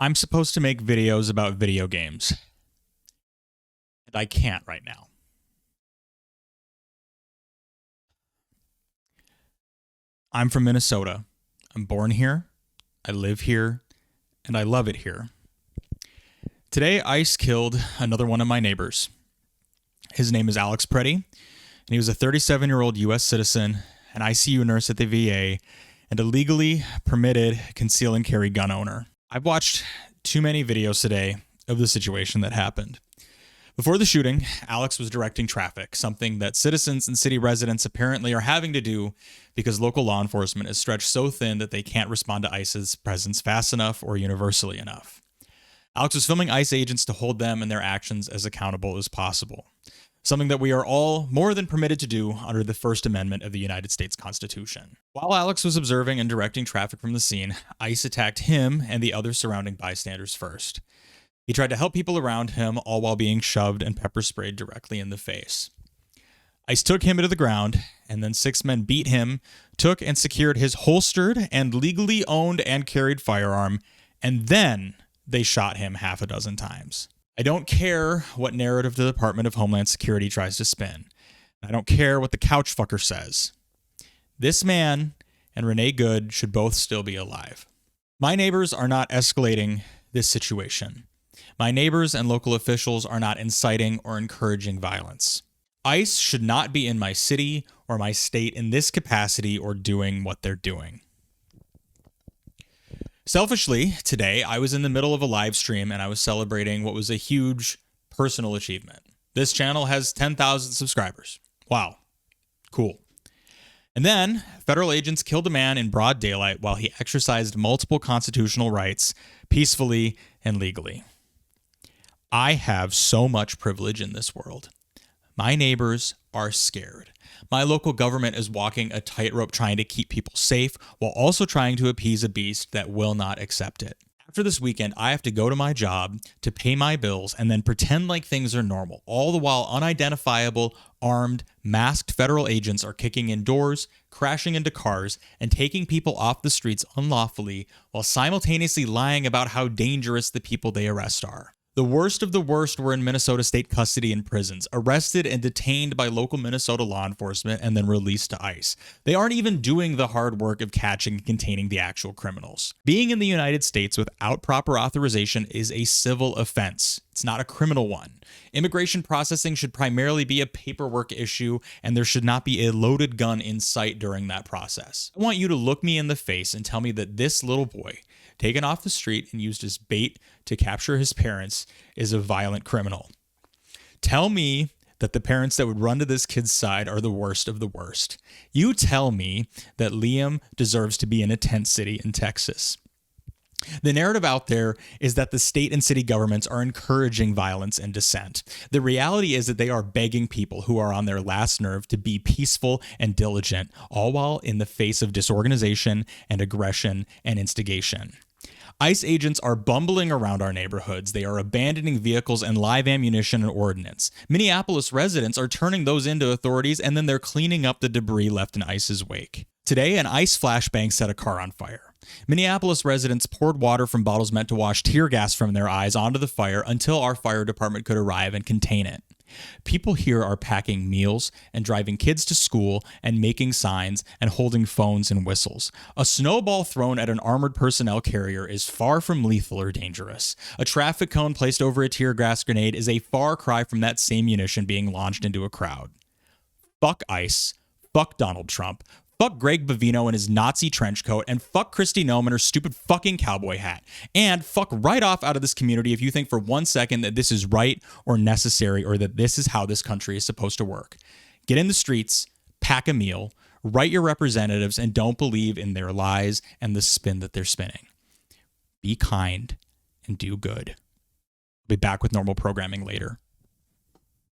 I'm supposed to make videos about video games, and I can't right now. I'm from Minnesota. I'm born here, I live here, and I love it here. Today, ICE killed another one of my neighbors. His name is Alex Preddy, and he was a 37-year-old U.S. citizen, an ICU nurse at the VA, and a legally permitted conceal and carry gun owner. I've watched too many videos today of the situation that happened. Before the shooting, Alex was directing traffic, something that citizens and city residents apparently are having to do because local law enforcement is stretched so thin that they can't respond to ICE's presence fast enough or universally enough. Alex was filming ICE agents to hold them and their actions as accountable as possible, something that we are all more than permitted to do under the First Amendment of the United States Constitution. While Alex was observing and directing traffic from the scene, ICE attacked him and the other surrounding bystanders first. He tried to help people around him, all while being shoved and pepper sprayed directly in the face. ICE took him to the ground, and then 6 men beat him, took and secured his holstered and legally owned and carried firearm, and then they shot him half a dozen times. I don't care what narrative the Department of Homeland Security tries to spin. I don't care what the couch fucker says. This man and Renee Good should both still be alive. My neighbors are not escalating this situation. My neighbors and local officials are not inciting or encouraging violence. ICE should not be in my city or my state in this capacity or doing what they're doing. Selfishly, today, I was in the middle of a live stream and I was celebrating what was a huge personal achievement. This channel has 10,000 subscribers. Wow. Cool. And then, federal agents killed a man in broad daylight while he exercised multiple constitutional rights peacefully and legally. I have so much privilege in this world. My neighbors are scared. My local government is walking a tightrope trying to keep people safe while also trying to appease a beast that will not accept it. After this weekend, I have to go to my job to pay my bills and then pretend like things are normal, all the while unidentifiable, armed, masked federal agents are kicking in doors, crashing into cars, and taking people off the streets unlawfully while simultaneously lying about how dangerous the people they arrest are. The worst of the worst were in Minnesota state custody and prisons, arrested and detained by local Minnesota law enforcement and then released to ICE. They aren't even doing the hard work of catching and containing the actual criminals. Being in the United States without proper authorization is a civil offense. It's not a criminal one. Immigration processing should primarily be a paperwork issue, and there should not be a loaded gun in sight during that process. I want you to look me in the face and tell me that this little boy, taken off the street and used as bait to capture his parents, is a violent criminal. Tell me that the parents that would run to this kid's side are the worst of the worst. You tell me that Liam deserves to be in a tent city in Texas. The narrative out there is that the state and city governments are encouraging violence and dissent. The reality is that they are begging people who are on their last nerve to be peaceful and diligent, all while in the face of disorganization and aggression and instigation. ICE agents are bumbling around our neighborhoods. They are abandoning vehicles and live ammunition and ordnance. Minneapolis residents are turning those into authorities, and then they're cleaning up the debris left in ICE's wake. Today, an ICE flashbang set a car on fire. Minneapolis residents poured water from bottles meant to wash tear gas from their eyes onto the fire until our fire department could arrive and contain it. People here are packing meals and driving kids to school and making signs and holding phones and whistles. A snowball thrown at an armored personnel carrier is far from lethal or dangerous. A traffic cone placed over a tear gas grenade is a far cry from that same munition being launched into a crowd. Fuck ICE. Fuck Donald Trump. Fuck Greg Bavino and his Nazi trench coat, and fuck Kristi Noem and her stupid fucking cowboy hat. And fuck right off out of this community if you think for 1 second that this is right or necessary or that this is how this country is supposed to work. Get in the streets, pack a meal, write your representatives, and don't believe in their lies and the spin that they're spinning. Be kind and do good. I'll be back with normal programming later.